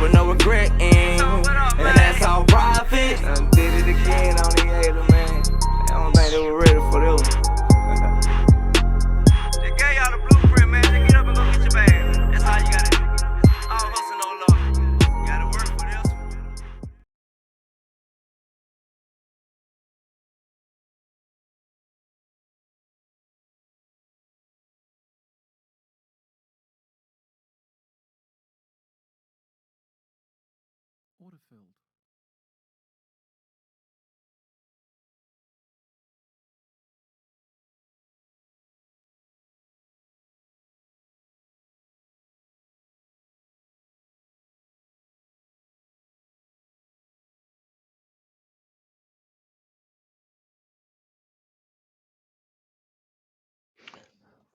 with no regretting. And that's how profit. I did it again on the hater, man. I don't think they were ready for this one. Just gave y'all the blueprint, man. Just get up and go get your bag. That's how you gotta do it. All hustle, no love. You gotta work for this one. Order filled.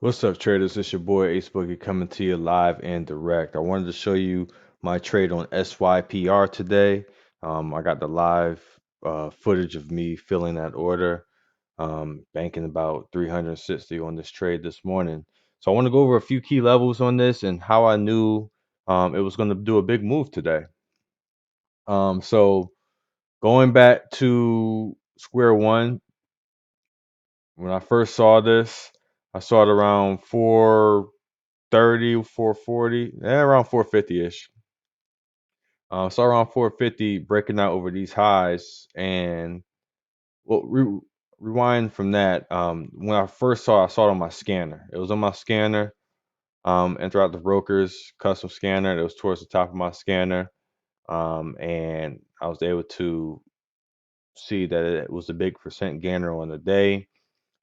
What's up, traders? It's your boy Ace Boogie coming to you live and direct. I wanted to show you my trade on SYPR today. I got the live footage of me filling that order, banking about 360 on this trade this morning. So I want to go over a few key levels on this and how I knew it was going to do a big move today. So going back to square one, when I first saw this, I saw it around 430, 440, around 450-ish. So around 450, breaking out over these highs. And well, rewind from that. When I first saw it, I saw it on my scanner. It was on my scanner. And throughout the broker's custom scanner, it was towards the top of my scanner. And I was able to see that it was a big percent gainer on the day.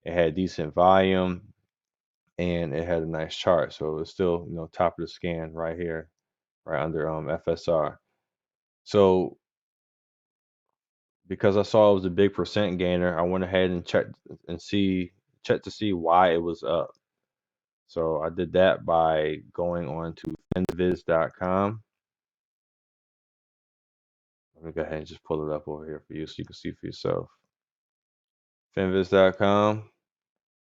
It had decent volume and it had a nice chart. So it was still, top of the scan right here, right under FSR. So because I saw it was a big percent gainer, I went ahead and checked to see why it was up. So I did that by going on to finviz.com. Let me go ahead and just pull it up over here for you so you can see for yourself. Finviz.com.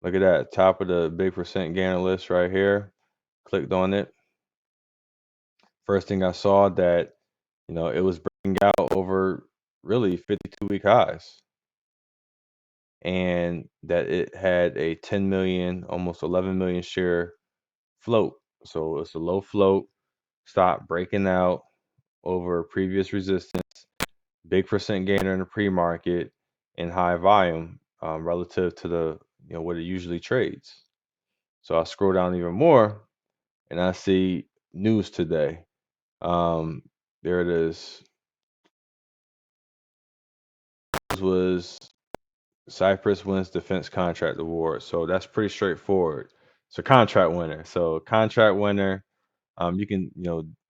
Look at that, top of the big percent gainer list right here. Clicked on it. First thing I saw that, it was breaking out over really 52-week highs. And that it had a 10 million, almost 11 million share float. So it's a low float, stopped breaking out over previous resistance, big percent gainer in the pre-market, and high volume relative to the what it usually trades. So I scroll down even more, and I see news today. There it is. This was Cyprus wins defense contract award. So that's pretty straightforward. It's a contract winner. So contract winner, you can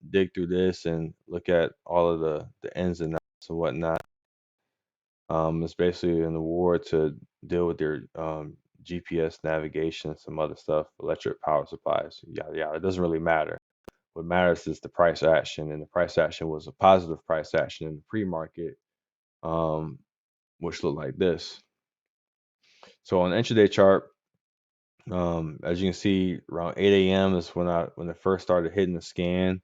dig through this and look at all of the ins and outs and whatnot. It's basically an award to deal with your GPS navigation and some other stuff, electric power supplies, yada yada. It doesn't really matter. What matters is the price action, and the price action was a positive price action in the pre-market, which looked like this. So on the intraday chart, as you can see, around 8 a.m. is when it first started hitting the scan.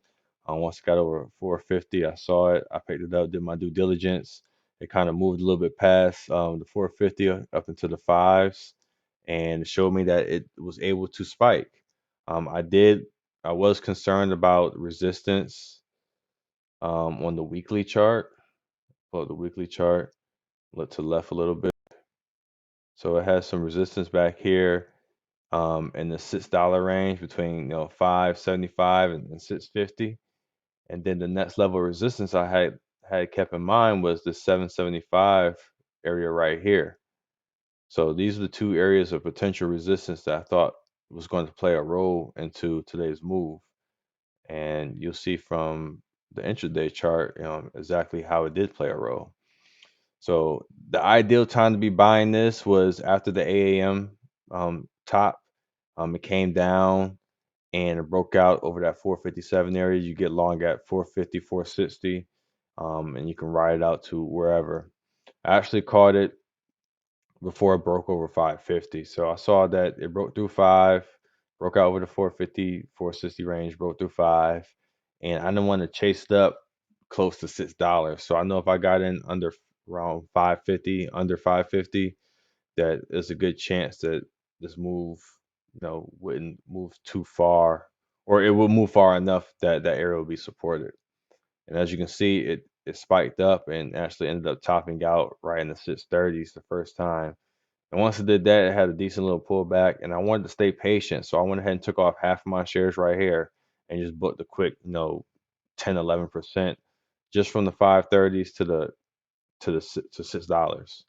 Once it got over 450, I saw it. I picked it up, did my due diligence. It kind of moved a little bit past the 450 up into the fives, and it showed me that it was able to spike. I was concerned about resistance on the weekly chart. Pull up the weekly chart, look to the left a little bit. So it has some resistance back here in the $6 range between 575 and 650, and then the next level of resistance I had kept in mind was the 775 area right here. So these are the two areas of potential resistance that I thought was going to play a role into today's move, and you'll see from the intraday chart exactly how it did play a role. So the ideal time to be buying this was after the 8 a.m. Top. It came down and it broke out over that 457 area. You get long at 450, 460, and you can ride it out to wherever. I actually caught it before it broke over 550. So I saw that it broke through 5, broke out over the 450, 460 range, broke through 5, and I didn't want to chase it up close to $6. So I know if I got in under around 550, under 550, that there's a good chance that this move, wouldn't move too far, or it will move far enough that that area will be supported. And as you can see, it spiked up and actually ended up topping out right in the 630s the first time. And once it did that, it had a decent little pullback, and I wanted to stay patient, so I went ahead and took off half of my shares right here and just booked a quick, 10, 11% just from the 530s to $6.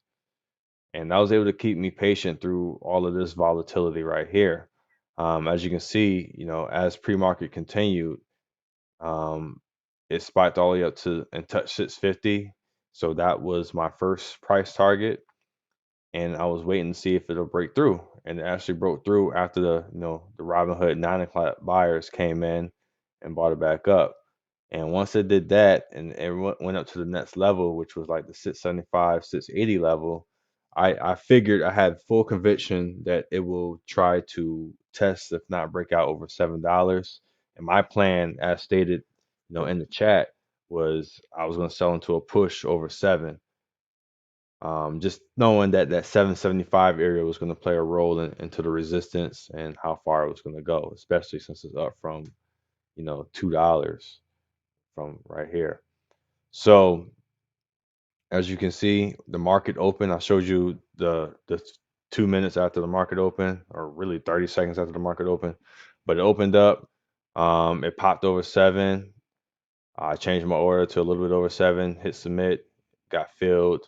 And I was able to keep me patient through all of this volatility right here. As you can see, as pre-market continued, um, it spiked all the way up to and touched 650. So that was my first price target, and I was waiting to see if it'll break through. And it actually broke through after the Robinhood 9 o'clock buyers came in and bought it back up. And once it did that and it went up to the next level, which was like the 675, 680 level, I figured I had full conviction that it will try to test, if not break out over $7. And my plan, as stated, in the chat, was I was going to sell into a push over 7. Just knowing that that 775 area was going to play a role into the resistance and how far it was going to go, especially since it's up from, $2 from right here. So as you can see, the market opened. I showed you the 2 minutes after the market opened, or really 30 seconds after the market opened, but it opened up. It popped over 7. I changed my order to a little bit over 7, hit submit, got filled,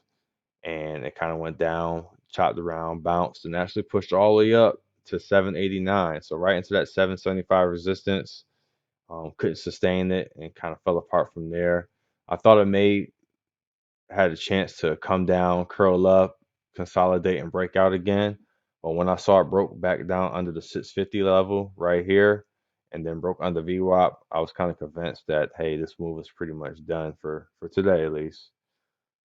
and it kind of went down, chopped around, bounced, and actually pushed all the way up to 789. So right into that 775 resistance. Couldn't sustain it and kind of fell apart from there. I thought it may had a chance to come down, curl up, consolidate, and break out again. But when I saw it broke back down under the 650 level right here, and then broke under VWAP, I was kind of convinced that, hey, this move is pretty much done for today at least.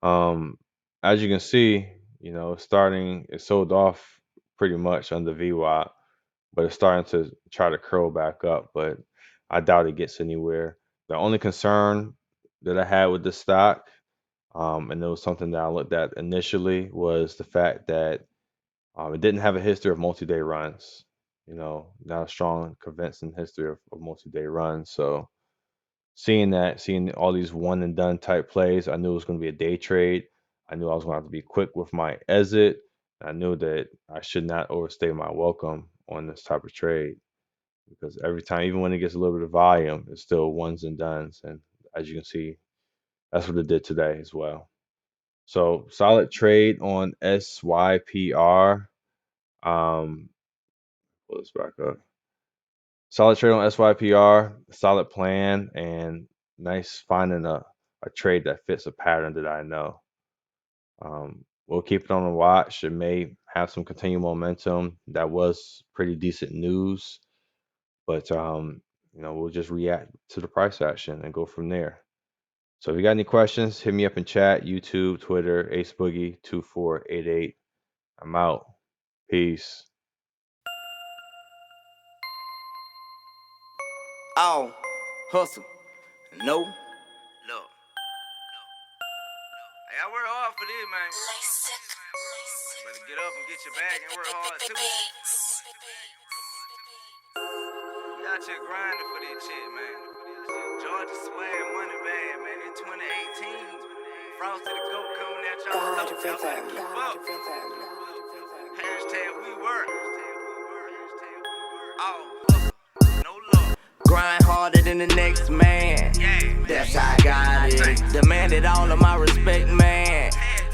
As you can see, it sold off pretty much under VWAP, but it's starting to try to curl back up, but I doubt it gets anywhere. The only concern that I had with this stock, and it was something that I looked at initially, was the fact that it didn't have a history of multi-day runs. Not a strong, convincing history of multi-day runs. So seeing all these one and done type plays, I knew it was going to be a day trade. I knew I was going to have to be quick with my exit. I knew that I should not overstay my welcome on this type of trade, because every time, even when it gets a little bit of volume, it's still ones and dones. And as you can see, that's what it did today as well. So solid trade on SYPR. Pull this back up. Solid trade on SYPR, solid plan, and nice finding a trade that fits a pattern that I know. We'll keep it on the watch. It may have some continued momentum. That was pretty decent news, but we'll just react to the price action and go from there. So if you got any questions, hit me up in chat, YouTube, Twitter, AceBoogie2488. I'm out. Peace. Oh, hustle. No. Look. Hey, I work hard for this, man. Better get up and get your bag and work hard too. We out here grinding for this shit, man. Georgia swag, money bag, man. In 2018, Frost to the GOAT coming at y'all. God Y'all better rhythm, keep God up. rhythm. Hashtag we work. Oh, hustle. No love. Grind harder than the next man. That's how I got it. Demanded all of my respect, man.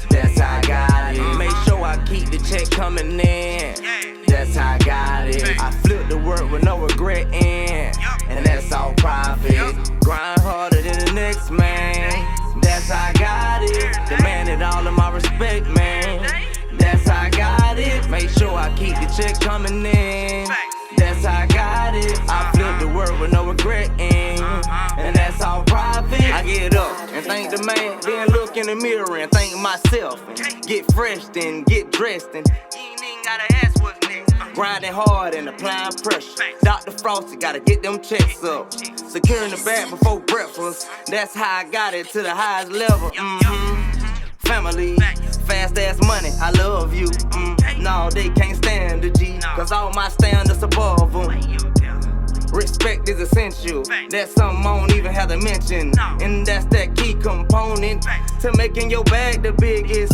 That's how I got it. Make sure I keep the check coming in. That's how I got it. I flip the work with no regret in, and that's all profit. Grind harder than the next man. That's how I got it. Demanded all of my respect, man. That's how I got it. Make sure I keep the check coming in. That's how I got it. I flip the word with no regret in, and that's all profit. I get up and thank the man, then look in the mirror and thank myself, and get fresh and get dressed, and you ain't even gotta ask what's next. Grinding hard and applying pressure. Dr. Frosty gotta get them checks up. Securing the bag before breakfast. That's how I got it to the highest level. Family, fast ass money, I love you. No, they can't stand the G, cause all my standards above them. Respect is essential, that's something I don't even have to mention. And that's that key component to making your bag the biggest.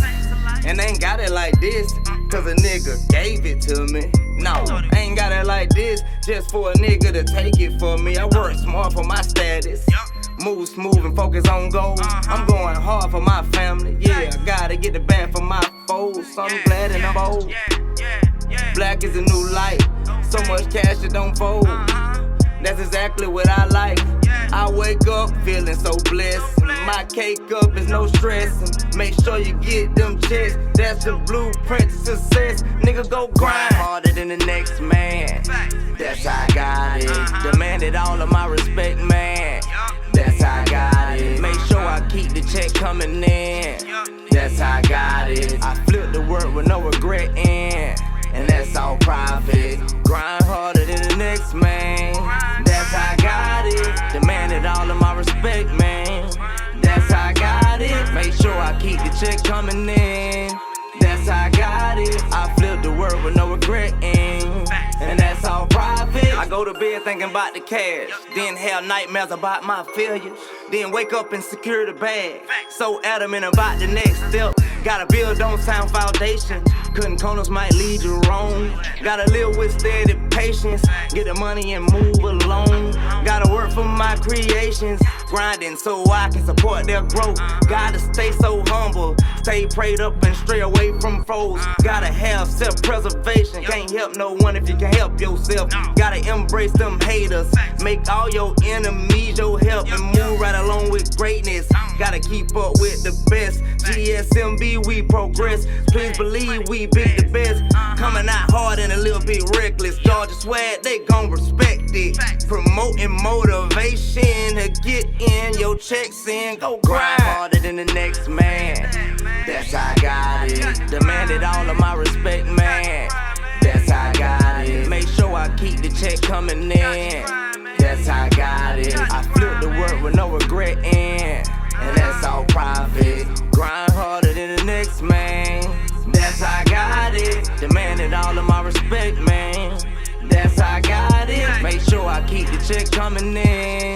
And I ain't got it like this, cause a nigga gave it to me. No, I ain't got it like this, just for a nigga to take it for me. I work smart for my status. Move smooth and focus on goals. I'm going hard for my family. Yeah, I gotta get the band for my foes. So I'm glad and I'm old. Black is a new light. So much cash it don't fold. That's exactly what I like. I wake up feeling so blessed. My cake up is no stress. Make sure you get them checks. That's the blueprint to success. Nigga, go grind harder than the next man. That's how I got it. Demanded all of my respect, man. That's how I got it. Make sure I keep the check coming in. That's how I got it. I flip the work with no regret in. And that's all profit. Grind harder than the next man. That's how I got it. Demanded all of my respect, man. That's how I got it. Make sure I keep the check coming in. That's how I got it. I flip the word with no regret in. And that's all profit. I go to bed thinking about the cash. Then have nightmares about my failures. Then wake up and secure the bag. So adamant about the next step. Gotta build on sound foundation. Cutting corners might lead you wrong. Gotta live with steady patience. Get the money and move along. Gotta work for my creations. Grinding so I can support their growth. Gotta stay so humble. Stay prayed up and stray away from foes. Gotta have self-preservation. Can't help no one if you can help yourself. Gotta embrace them haters. Make all your enemies your help and move right along with greatness. Gotta keep up with the best. GSMB, we progress. Please believe we be the best. Coming out hard and a little bit reckless. Georgia swag, they gon' respect it. Promoting motivation to get in your checks in. Go grind harder than the next man. That's how I got it. Demanded all of my respect, man. That's how I got it. Make sure I keep the check coming in. That's how I got it. I flip the work with no regret in. And that's all profit. Grind harder than the next man. That's how I got it. Demanded all of my respect, man. That's how I got it. Make sure I keep the check coming in.